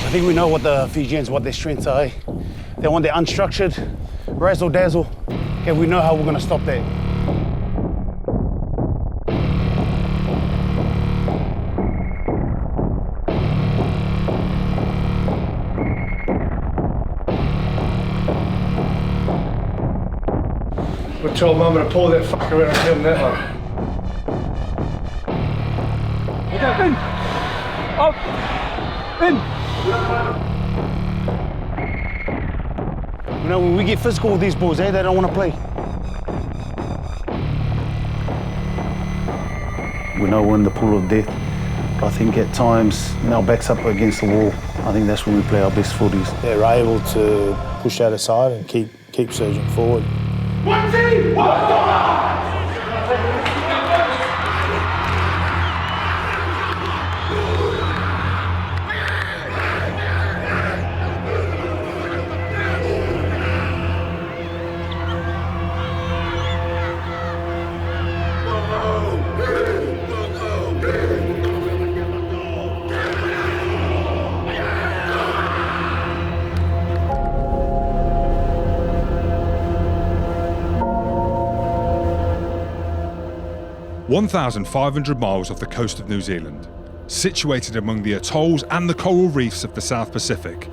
I think we know what the Fijians, what their strengths are. Eh? They want their unstructured, razzle-dazzle. Okay, we know how we're going to stop that. We told Mum to pull that fucker out and give him that one. In! Up! In! You know, when we get physical with these boys, they don't want to play. We know we're in the pool of death. I think at times, our backs up against the wall, I think that's when we play our best footies. They're able to push that aside and keep surging forward. One team, one Tonga! 1,500 miles off the coast of New Zealand, situated among the atolls and the coral reefs of the South Pacific,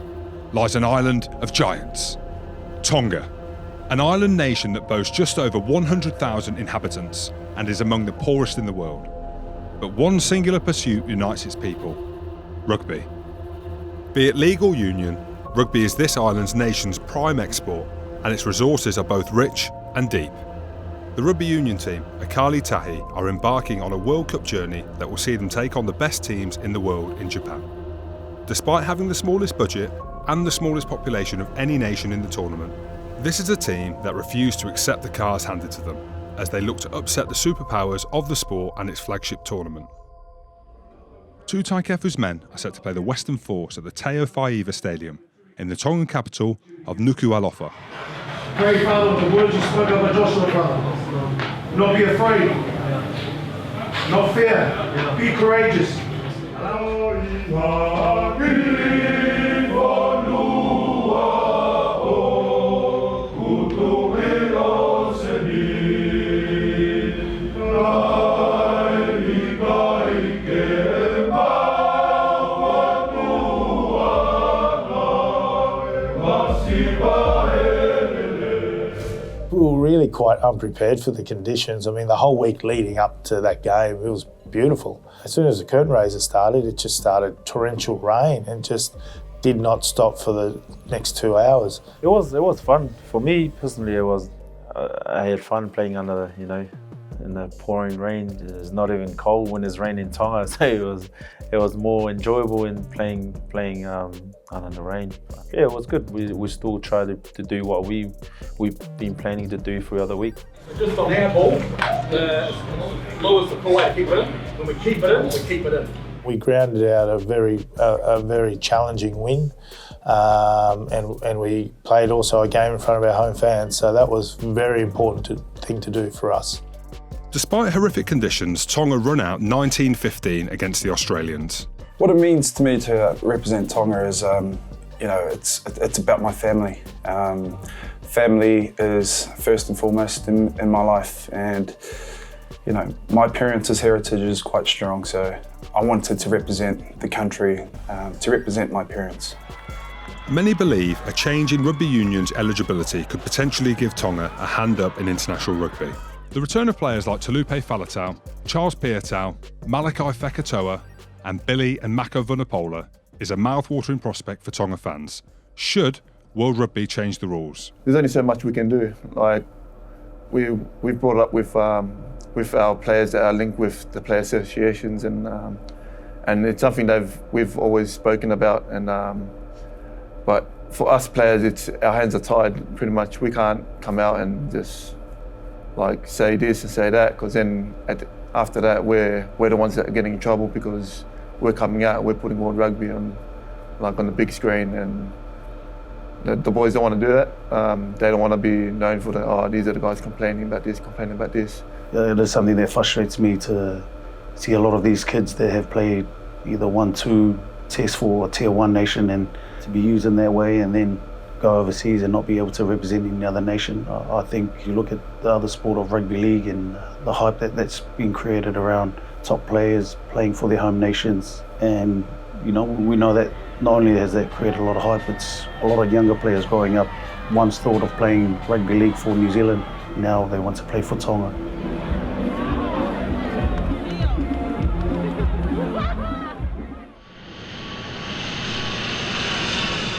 lies an island of giants, Tonga, an island nation that boasts just over 100,000 inhabitants and is among the poorest in the world. But one singular pursuit unites its people: rugby. Be it legal union, rugby is this island's nation's prime export, and its resources are both rich and deep. The rugby union team, Akali Tahi, are embarking on a World Cup journey that will see them take on the best teams in the world in Japan. Despite having the smallest budget and the smallest population of any nation in the tournament, this is a team that refused to accept the cards handed to them, as they look to upset the superpowers of the sport and its flagship tournament. Two Taikefu's men are set to play the Western Force at the Teo Faiva Stadium in the Tongan capital of Nuku'alofa. Very proud of the words you spoke of by Joshua, brother. Not be afraid. Not fear. Be courageous. We were really quite unprepared for the conditions. I mean, the whole week leading up to that game, it was beautiful. As soon as the curtain raiser started, it just started torrential rain and just did not stop for the next 2 hours. It was fun. For me personally, it was. I had fun playing under, in the pouring rain. It's not even cold when it's raining in Tonga, so it was more enjoyable in playing under the rain. Yeah, it was good. We still try to do what we've been planning to do throughout the week. Just on handball, the lowest the pull out, keep it in. When we keep it in, we keep it in. We grounded out a very challenging win, and we played also a game in front of our home fans. So that was a very important thing to do for us. Despite horrific conditions, Tonga run out 19-15 against the Australians. What it means to me to represent Tonga is, it's about my family. Family is first and foremost in my life, and my parents' heritage is quite strong, so I wanted to represent the country, to represent my parents. Many believe a change in rugby union's eligibility could potentially give Tonga a hand up in international rugby. The return of players like Talupe Faletau, Charles Piatau, Malachi Fekatoa and Billy and Mako Vunapola is a mouth-watering prospect for Tonga fans, should World Rugby change the rules. There's only so much we can do. We've brought up with our players that are linked with the player associations, and it's something that we've always spoken about. But for us players, our hands are tied pretty much. We can't come out and just say this and say that, because then after that we're the ones that are getting in trouble, because we're coming out, we're putting World Rugby on the big screen, and the boys don't want to do that. They don't want to be known for these are the guys complaining about this. It is something that frustrates me to see a lot of these kids that have played either 1, 2 test for a Tier 1 nation and to be used in that way and then go overseas and not be able to represent any other nation. I think you look at the other sport of rugby league and the hype that's been created around top players playing for their home nations, and we know that not only has that created a lot of hype, it's a lot of younger players growing up once thought of playing rugby league for New Zealand, now they want to play for Tonga.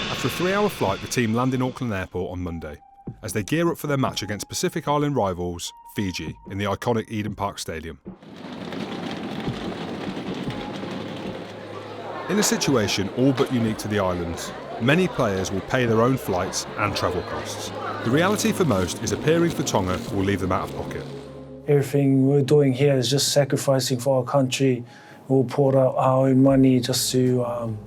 After a 3-hour flight, the team land in Auckland Airport on Monday as they gear up for their match against Pacific Island rivals Fiji in the iconic Eden Park Stadium. In a situation all but unique to the islands, many players will pay their own flights and travel costs. The reality for most is appearing for Tonga will leave them out of pocket. Everything we're doing here is just sacrificing for our country. We'll pour out our own money just to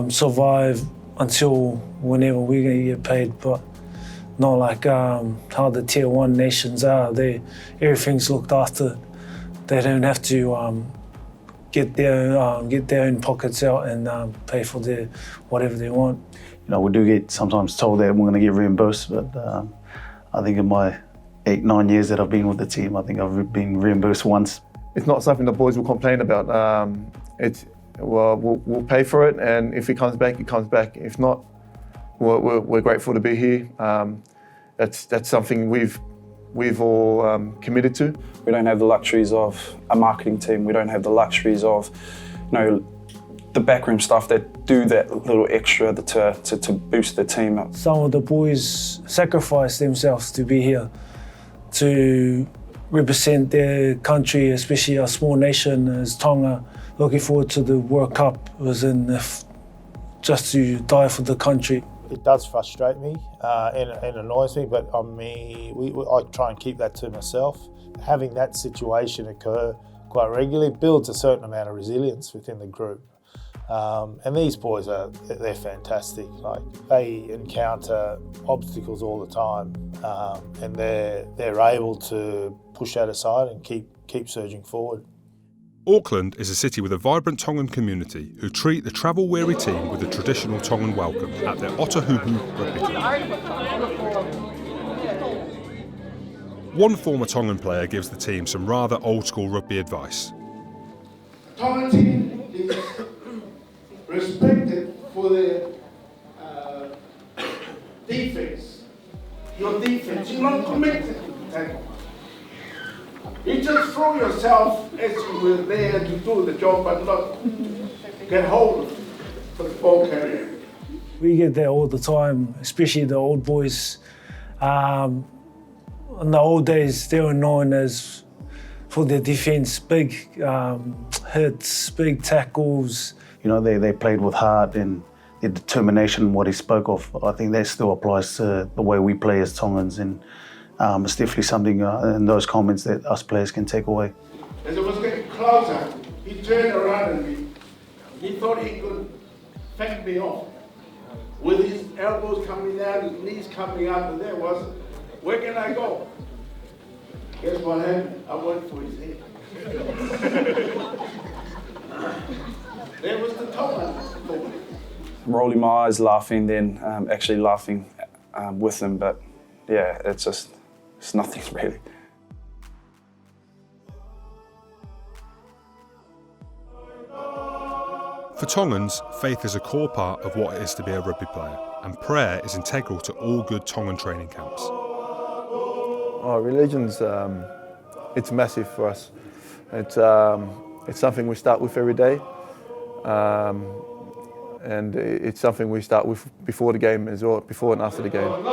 survive until whenever we're going to get paid, but not like how the Tier 1 nations are. Everything's looked after. They don't have to get their own pockets out and pay for whatever they want. We do get sometimes told that we're going to get reimbursed, but I think in my 8-9 years that I've been with the team, I think I've been reimbursed once. It's not something the boys will complain about. We'll pay for it, and if it comes back, it comes back. If not, we're grateful to be here. That's something we've all committed to. We don't have the luxuries of a marketing team. We don't have the luxuries of, the backroom staff that do that little extra to boost the team up. Some of the boys sacrifice themselves to be here, to represent their country, especially a small nation as Tonga. Looking forward to the World Cup, just to die for the country. It does frustrate me and annoys me, but I try and keep that to myself. Having that situation occur quite regularly builds a certain amount of resilience within the group. And these boys they're fantastic. Like, they encounter obstacles all the time, and they're able to push that aside and keep surging forward. Auckland is a city with a vibrant Tongan community who treat the travel-weary team with a traditional Tongan welcome at their Otahuhu Rugby Club. One former Tongan player gives the team some rather old-school rugby advice. Tongan team is respected for their defense. Your defense, you're not committed to tackle. You just throw yourself as you were there to do the job, but not get hold of the ball carrier. We get there all the time, especially the old boys. In the old days, they were known as for their defense, big hits, big tackles. They played with heart and their determination, what he spoke of. I think that still applies to the way we play as Tongans, and it's definitely something in those comments that us players can take away. As it was getting closer, he turned around at me. He thought he could fend me off. With his elbows coming down, his knees coming up, and there was, where can I go? Guess what happened? I went for his head. There was the Tongan. Rolling my eyes, laughing, then actually laughing with them, but yeah, it's nothing really. For Tongans, faith is a core part of what it is to be a rugby player, and prayer is integral to all good Tongan training camps. Religion's it's massive for us. It's something we start with every day, and it's something we start with before the game as well, before and after the game.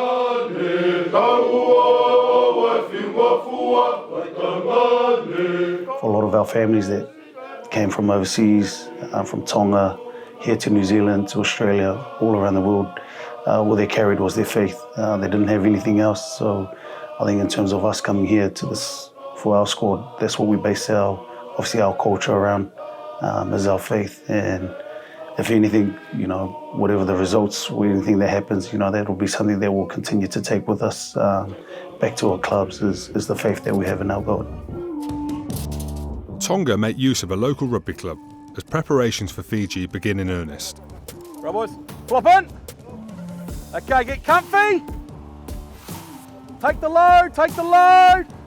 For a lot of our families that came from overseas, from Tonga, here to New Zealand, to Australia, all around the world, what they carried was their faith. They didn't have anything else. So I think in terms of us coming here to this, for our squad, that's what we base obviously our culture around, is our faith. And if anything, whatever the results or anything that happens, that'll be something that we'll continue to take with us back to our clubs, is the faith that we have in our God. Tonga make use of a local rugby club, as preparations for Fiji begin in earnest. Right, boys, flop in. Okay, get comfy. Take the load,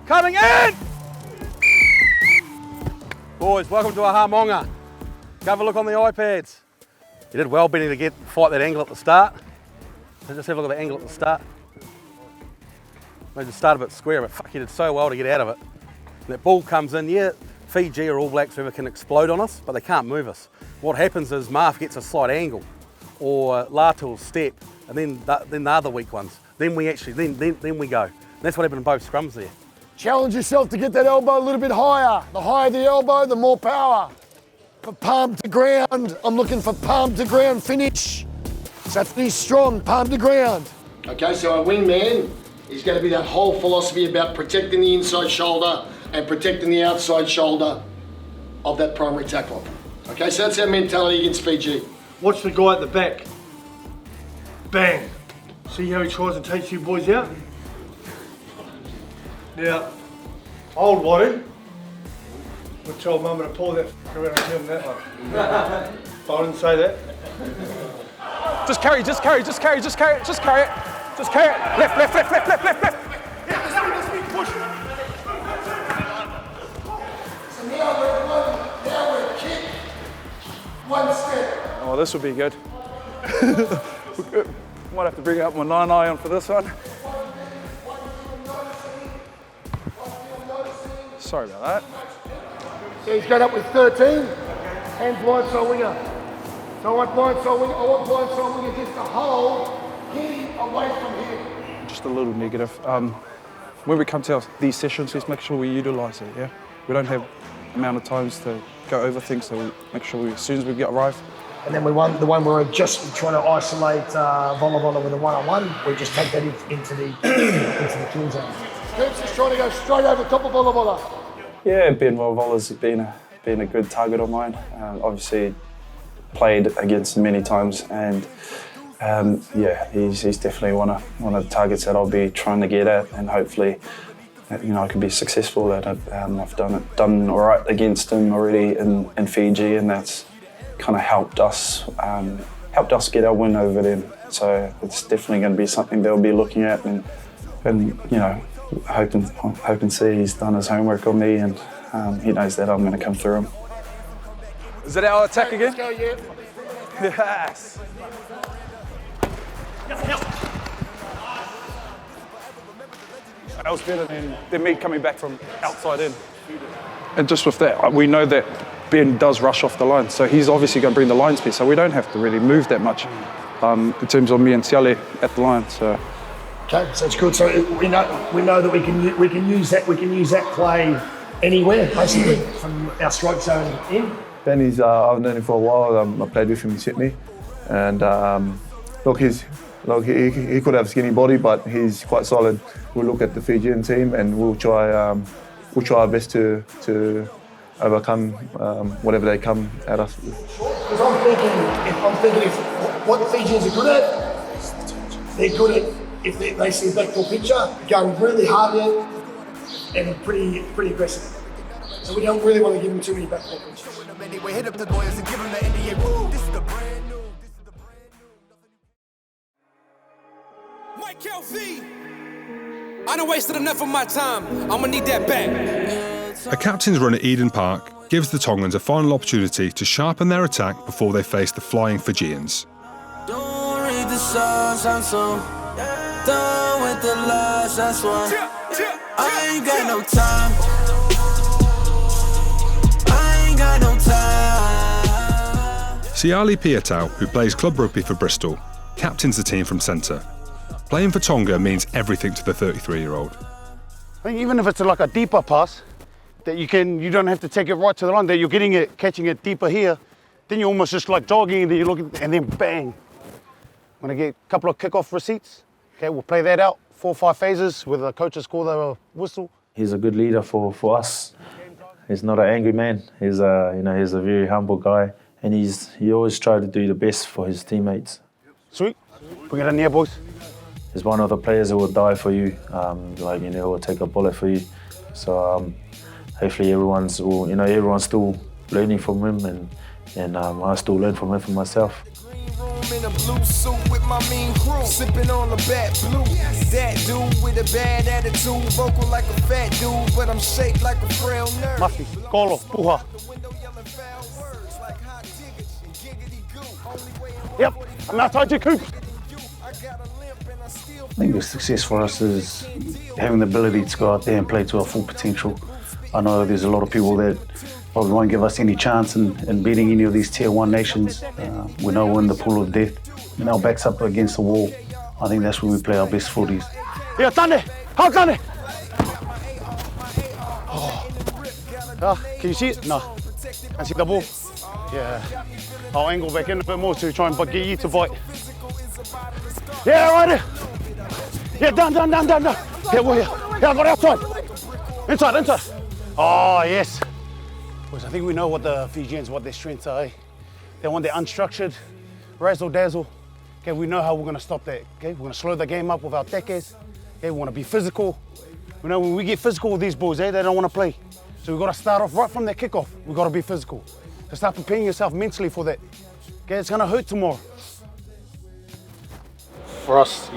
coming in. Boys, welcome to Ahamonga. Go have a look on the iPads. You did well, Benny, to fight that angle at the start. So just have a look at the angle at the start. Maybe just start a bit square, but fuck, you did so well to get out of it. And that ball comes in, yeah, Fiji or All Blacks, whoever, can explode on us, but they can't move us. What happens is Marv gets a slight angle, or Latul step, and then the other weak ones. Then we actually, then we go. And that's what happened in both scrums there. Challenge yourself to get that elbow a little bit higher. The higher the elbow, the more power. For palm to ground, I'm looking for palm to ground finish. So finish strong, palm to ground. Okay, so our wingman is going to be that whole philosophy about protecting the inside shoulder and protecting the outside shoulder of that primary tackler. Okay, so that's our mentality against Fiji. Watch the guy at the back. Bang. See how he tries and takes you boys out? Now, old Waddy would tell Mum to pull that around and give him that one. But I didn't say that. Just carry it. Just carry it. Left. Push. So now we're kick, one step. Oh, this will be good. Might have to bring out my 9-eye on for this one. Sorry about that. So he's got up with 13, and blindside winger. So I want blindside winger just to hold, getting away from here. Just a little negative. When we come to these sessions, let's make sure we utilise it, yeah? We don't have amount of times to go over things, so we make sure as soon as we get arrived. And then the one where we're just trying to isolate Vola with a one-on-one, we just take that into the kill zone. Coops is trying to go straight over top of Vola. Yeah, Ben Vola's been a good target of mine. Obviously, played against him many times, and yeah, he's definitely one of the targets that I'll be trying to get at, and hopefully, I can be successful. That I've done all right against him already in Fiji, and that's kind of helped us get our win over them. So it's definitely going to be something they'll be looking at, and hope and see he's done his homework on me, and he knows that I'm going to come through him. Is that our attack again? Let's go, yeah. Yes. That was better than me coming back from outside in. And just with that, we know that Ben does rush off the line, so he's obviously going to bring the line speed, so we don't have to really move that much in terms of me and Tiale at the line. So. Okay, so it's good. So we know that we can use that play anywhere, basically, from our strike zone in. Benny's, I've known him for a while. I played with him in Sydney, and he could have a skinny body, but he's quite solid. We'll look at the Fijian team, and we'll try our best to overcome whatever they come at us with. Because I'm thinking what Fijians are good at, they're good at if they see a backdoor picture, going really hard at it and pretty aggressive. So we don't really want to give them too many backdoor pictures. I done wasted enough of my time. I'm gonna need that back. A captain's run at Eden Park gives the Tongans a final opportunity to sharpen their attack before they face the flying Fijians. Don't read the signs, I'm so done with the lies, that's why I ain't got no time. I ain't got no time. Siali Piatau, who plays club rugby for Bristol, captains the team from centre. Playing for Tonga means everything to the 33-year-old. I think even if it's like a deeper pass, that you don't have to take it right to the line, that you're catching it deeper here, then you're almost just like jogging, and then you're looking, and then bang. I'm gonna get a couple of kickoff receipts. Okay, we'll play that out, 4 or 5 phases with the coaches call the whistle. He's a good leader for us. He's not an angry man. He's a very humble guy, and he always tries to do the best for his teammates. Sweet, bring it in here, boys. He's one of the players who will die for you, will take a bullet for you. So hopefully everyone's still learning from him, and I still learn from it for myself. In a blue suit with my mean crew, sipping on the bat blue. That dude with a bad attitude, vocal like a fat dude, but I'm shaped like a frail nerd. Masti, kolo, puha. Yep, I'm outside your coop. I think the success for us is having the ability to go out there and play to our full potential. I know there's a lot of people that probably won't give us any chance in beating any of these Tier 1 nations. We know we're in the pool of death, and our backs up against the wall. I think that's where we play our best footies. Yeah, Tane, how Tane? Can you see it? No. Can you see the ball? Yeah. I'll angle back in a bit more to try and get you to bite. Yeah, right there. Yeah, down. Yeah, well, yeah, I got outside. Inside. Oh, yes. Boys, I think we know what the Fijians, what their strengths are. Eh? They want their unstructured, razzle-dazzle. Okay, we know how we're going to stop that. Okay, we're going to slow the game up with our tekes. Okay, we want to be physical. We know when we get physical with these boys, they don't want to play. So we've got to start off right from their kickoff. We've got to be physical. So start preparing yourself mentally for that. Okay, it's going to hurt tomorrow. For us,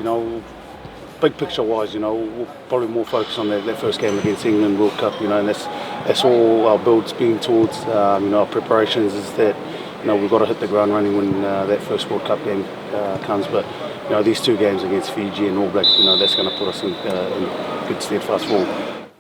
big picture-wise, we'll probably more focus on that first game against England World Cup, and that's all our build's been towards. Our preparations is that, we've got to hit the ground running when that first World Cup game comes. But, these two games against Fiji and All Blacks, that's going to put us in good stead fast forward.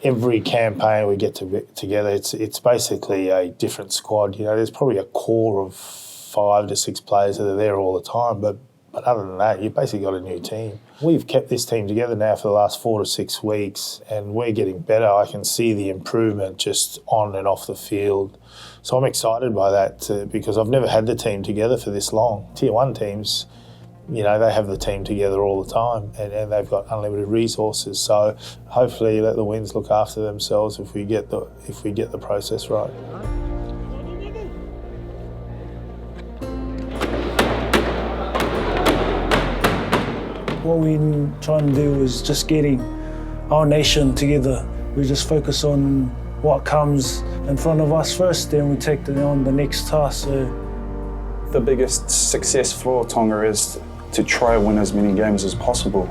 Every campaign we get together, it's basically a different squad. There's probably a core of 5 to 6 players that are there all the time, but other than that, you've basically got a new team. We've kept this team together now for the last 4 to 6 weeks, and we're getting better. I can see the improvement just on and off the field. So I'm excited by that because I've never had the team together for this long. Tier 1 teams, they have the team together all the time, and they've got unlimited resources. So hopefully let the Winds look after themselves if we get the process right. What we're trying to do is just getting our nation together. We just focus on what comes in front of us first, then we take on the next task. So the biggest success for Tonga is to try and win as many games as possible.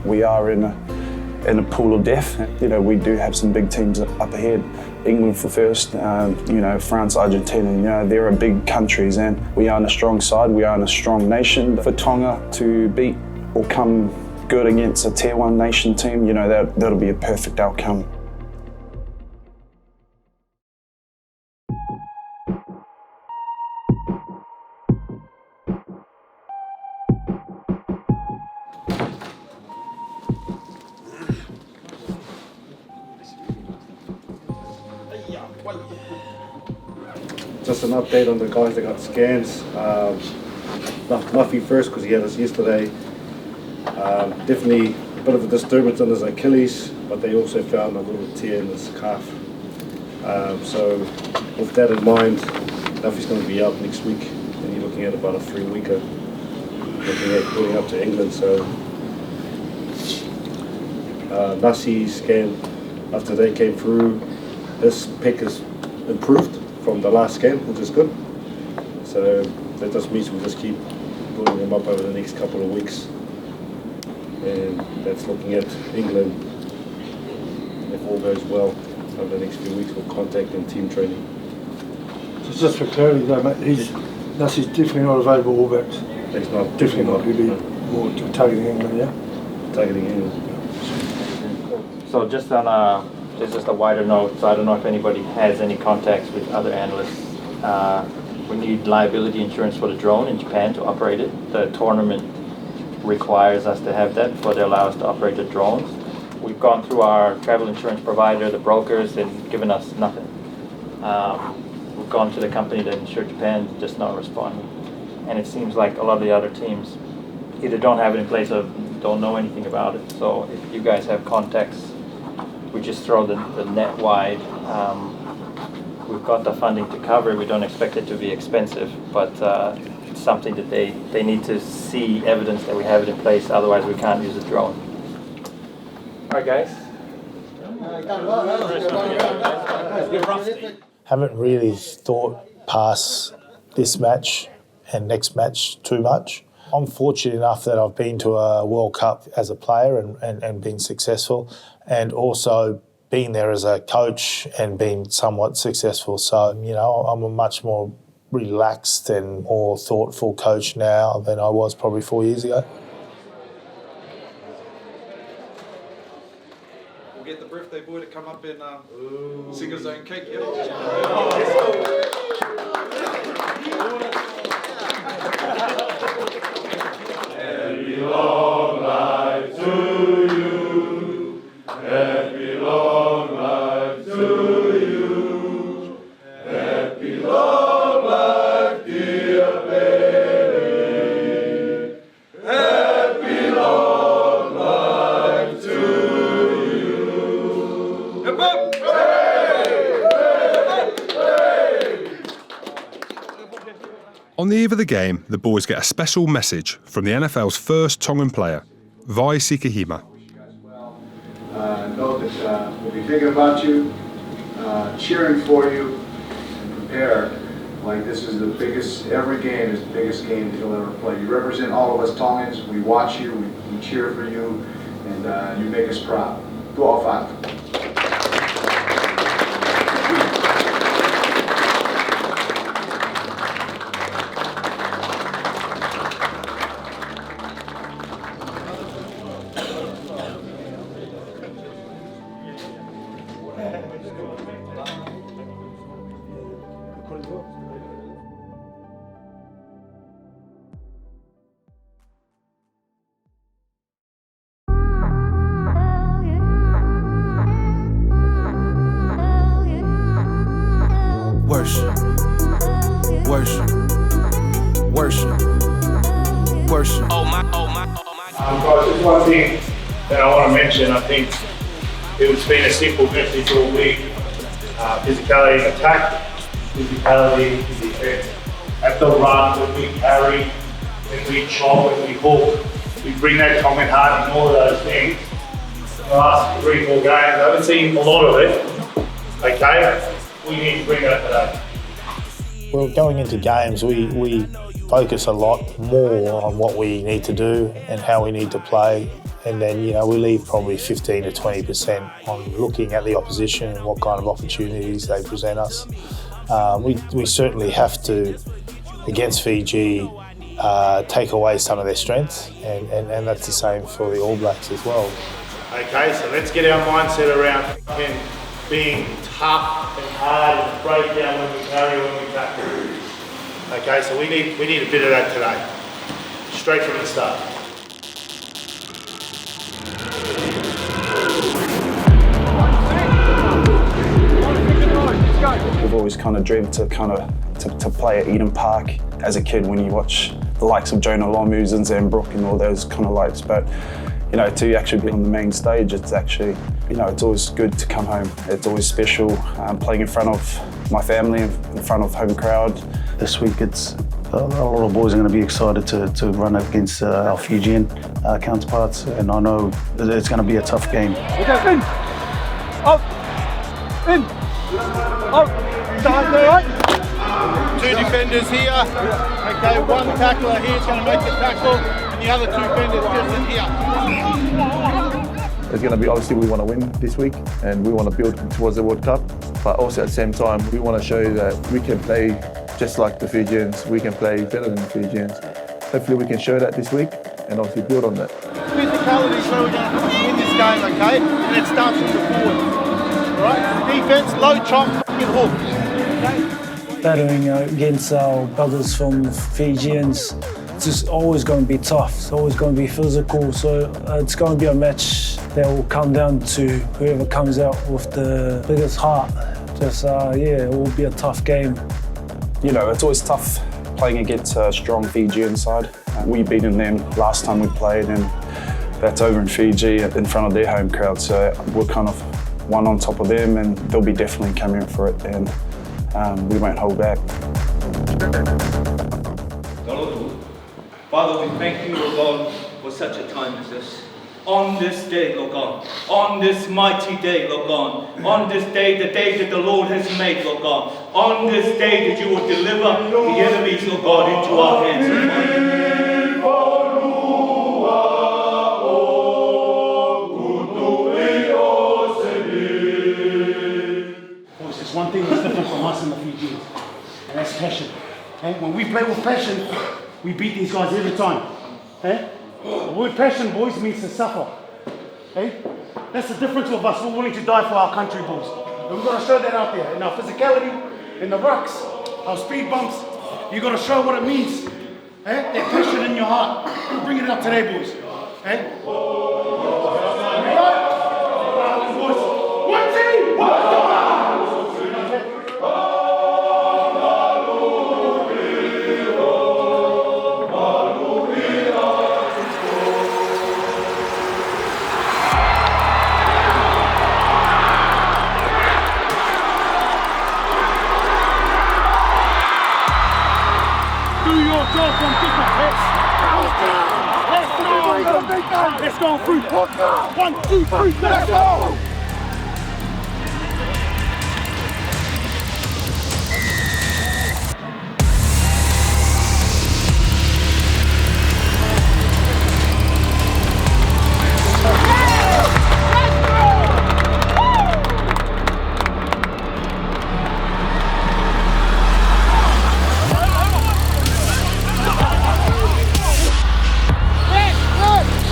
We are in a pool of death. We do have some big teams up ahead. England for first, France, Argentina, there are big countries, and we are on a strong side, we are on a strong nation. For Tonga to beat or come good against a Tier 1 nation team, that'll be a perfect outcome. Just an update on the guys that got scans. Muffy first because he had us yesterday. Definitely a bit of a disturbance on his Achilles, but they also found a little tear in his calf. So with that in mind, Duffy's going to be out next week, and you're looking at about a 3-weeker, looking at going up to England. So Nasi's scan, after they came through, his pec is improved from the last scan, which is good. So that just means we'll just keep building him up over the next couple of weeks. And that's looking at England. If all goes well, over the next few weeks, we'll contact and team training. So just for clarity though, mate, Nasi's definitely not available All Blacks. He's not. Definitely not. He'll be more targeting England, yeah? Targeting England. So just on just a wider note, so I don't know if anybody has any contacts with other analysts. We need liability insurance for the drone in Japan to operate it. The tournament requires us to have that before they allow us to operate the drones. We've gone through our travel insurance provider, the brokers, and given us nothing. We've gone to the company that insured Japan, just not responding. And it seems like a lot of the other teams either don't have it in place or don't know anything about it. So if you guys have contacts, we just throw the net wide. We've got the funding to cover. We don't expect it to be expensive, but it's something that they need to see evidence that we have it in place. Otherwise, we can't use the drone. All right, guys. Haven't really thought past this match and next match too much. I'm fortunate enough that I've been to a World Cup as a player and been successful, and also been there as a coach and been somewhat successful. So, you know, I'm a much more relaxed and more thoughtful coach now than I was probably 4 years ago. We'll get the birthday boy to come up and sing his own cake, Happy long life to you. Happy long life to you. Happy long life, dear baby. Happy long life to you. Hip hop! On the eve of the game, the boys get a special message from the NFL's first Tongan player, Vai Sikahima. Know that we'll be thinking about you, cheering for you, and prepared. Like this is the biggest, every game is the biggest game that you'll ever play. You represent all of us Tongans. We watch you, we cheer for you, and you make us proud. Go off out. Worship, worship, worship, worship. Guys, just one thing that I want to mention. I think it's been a simple message all week. Physicality in attack, physicality in defense. At the run, when we carry, when we chop, when we hook, we bring that Tongan heart in all of those things. The last 3-4 games, I haven't seen a lot of it. Okay? We need to bring that today. Well, going into games, we focus a lot more on what we need to do and how we need to play. And then, you know, we leave probably 15 to 20% on looking at the opposition and what kind of opportunities they present us. We certainly have to, against Fiji, take away some of their strengths, and that's the same for the All Blacks as well. Okay, so let's get our mindset around being tough and hard and break down when we carry, when we tackle. Okay, so we need a bit of that today, straight from the start. We've always kind of dreamed to play at Eden Park as a kid when you watch the likes of Jonah Lomu's and Zambrook and all those kind of likes, but you know, to actually be on the main stage, it's actually, you know, it's always good to come home. It's always special playing in front of my family, in front of home crowd. This week, it's a lot of boys are going to be excited to run up against our Fijian counterparts, and I know it's going to be a tough game. Okay, in. Up. In. Up. Start there, right? 2 defenders here. Okay, 1 tackler here is going to make the tackle. The other 2 defenders just in here. It's going to be, obviously we want to win this week and we want to build towards the World Cup, but also at the same time we want to show that we can play just like the Fijians, we can play better than the Fijians. Hopefully we can show that this week and obviously build on that. Physicality is where we're going to win this game, okay? And it starts from the forward. Alright? Defense, low chop, fucking hook. Okay? Battling against our brothers from the Fijians, it's just always going to be tough. It's always going to be physical. So it's going to be a match that will come down to whoever comes out with the biggest heart. Just, it will be a tough game. You know, it's always tough playing against a strong Fijian side. We beaten them last time we played, and that's over in Fiji in front of their home crowd. So we're kind of one on top of them, and they'll be definitely coming for it, and we won't hold back. Father, we thank you, O God, for such a time as this. On this day, Lord God, on this mighty day, Lord God, on this day, the day that the Lord has made, Lord God, on this day that you will deliver the enemies, Lord God, into our hands, Lord Boys, there's one thing that's different from us in the Fijians, and that's passion. When we play with passion, we beat these guys every time. The word passion, boys, means to suffer. That's the difference with us. We're willing to die for our country, boys. And we've got to show that out there. In our physicality, in the rucks, our speed bumps, you've got to show what it means. That passion in your heart. Bring it out today, boys. One team, one Let's go through. 1, 2, 3, let's go!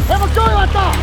Have a go like that!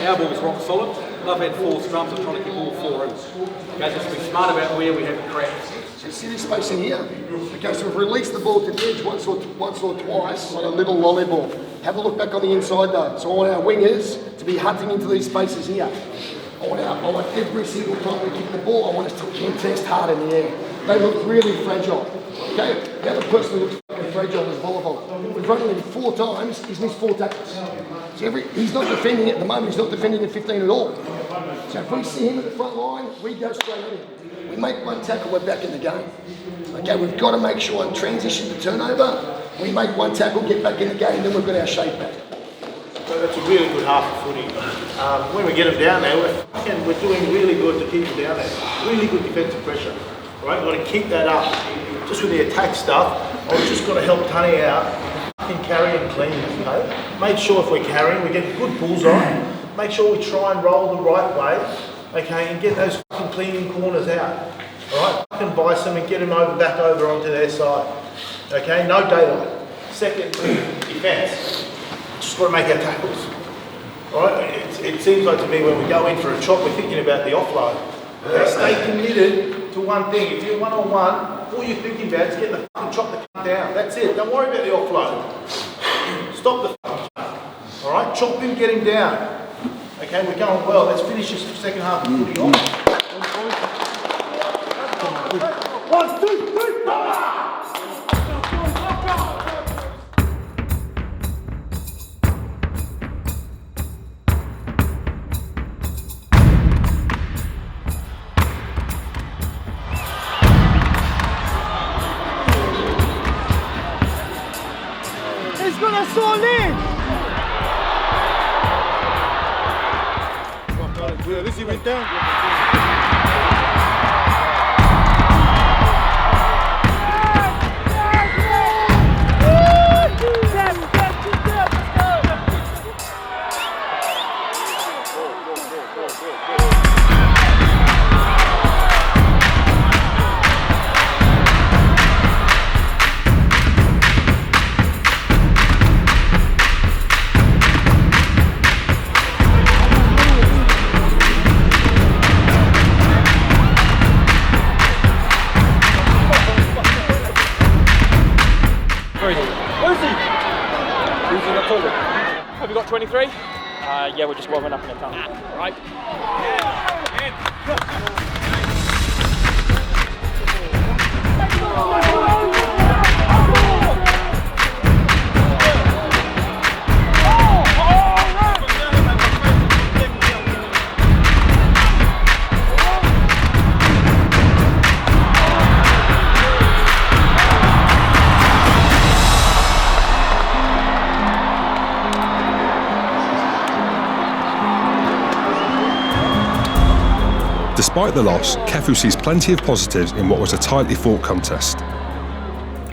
Our ball's rock solid. I've had 4 scrums, I'm trying to keep all 4 in. Okay, just be smart about where we have cracks. So see this space in here? Okay, so we've released the ball to the edge once or twice on a little lolly ball. Have a look back on the inside though. So I want our wingers to be hunting into these spaces here. I want every single time we kick the ball, I want us to contest hard in the air. They look really fragile. Okay? The other person who looks fucking fragile is volleyball. We've run him 4 times, he's missed 4 tackles. So he's not defending at the moment, he's not defending at 15 at all. So if we see him at the front line, we go straight at him. We make 1 tackle, we're back in the game. Okay, we've got to make sure on transition to turnover, we make 1 tackle, get back in the game, then we've got our shape back. So that's a really good half of footy. When we get them down there, we're doing really good to keep them down there. Really good defensive pressure. Right, we've got to keep that up. Just with the attack stuff, I've just got to help Tony out. Fucking carry and clean, okay? Make sure if we're carrying, we get good bullseye. Make sure we try and roll the right way, okay, and get those fucking cleaning corners out. Alright, fucking vice them and get them back over onto their side. Okay, no daylight. Second, defence. Just got to make our tackles. Alright, it seems like to me when we go in for a chop, we're thinking about the offload. Okay, stay committed to one thing. If you're one-on-one, all you're thinking about is get the fucking chop the cunt down. That's it. Don't worry about the offload. Stop the fucking chop. Alright, chop him, get him down. Okay, we're going well. Let's finish this second half of footy off. 1, 2, 3, He's got us all in! At least he went down. Who's in October? Have you got 23? Yeah, we're just warming up in the town. Right. Despite the loss, Kefu sees plenty of positives in what was a tightly fought contest.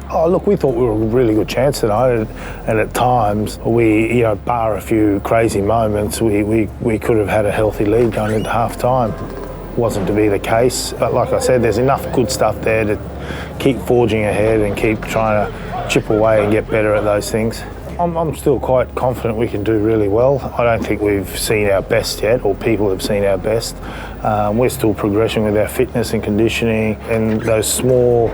Oh, look, we thought we were a really good chance tonight, and at times, we, bar a few crazy moments, we could have had a healthy lead going into half-time. Wasn't to be the case, but like I said, there's enough good stuff there to keep forging ahead and keep trying to chip away and get better at those things. I'm still quite confident we can do really well. I don't think we've seen our best yet, or people have seen our best. We're still progressing with our fitness and conditioning, and those small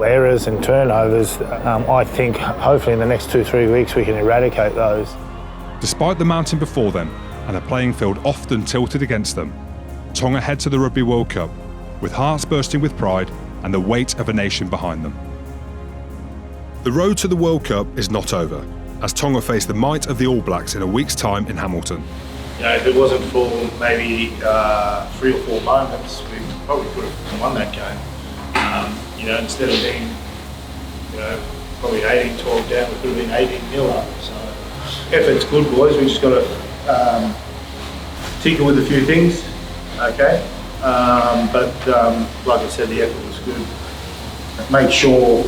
errors and turnovers, I think hopefully in the next 2-3 weeks we can eradicate those. Despite the mountain before them and a playing field often tilted against them, Tonga head to the Rugby World Cup with hearts bursting with pride and the weight of a nation behind them. The road to the World Cup is not over, as Tonga face the might of the All Blacks in a week's time in Hamilton. If it wasn't for maybe 3 or 4 moments, we probably could have won that game. Instead of being, probably 18-12 down, we could have been 18-0 up. So effort's good, boys. We just got to tinker with a few things, okay? But like I said, the effort was good. Make sure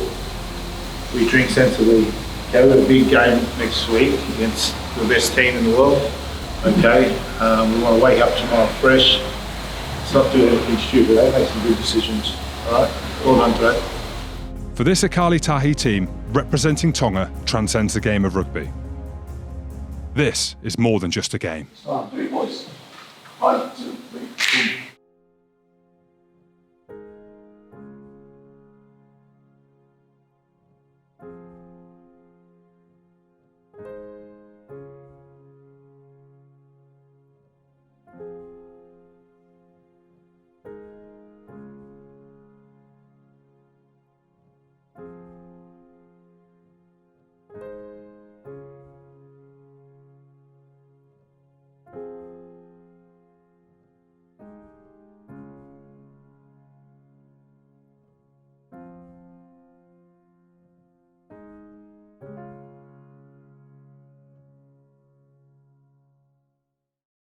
we drink sensibly. Okay, we've got a big game next week against the best team in the world. Okay, we want to wake up tomorrow fresh. Let's not do anything stupid. Make some good decisions. All right, well done today. For this Akali Tahi team, representing Tonga transcends the game of rugby. This is more than just a game. 3 boys. 1, 2.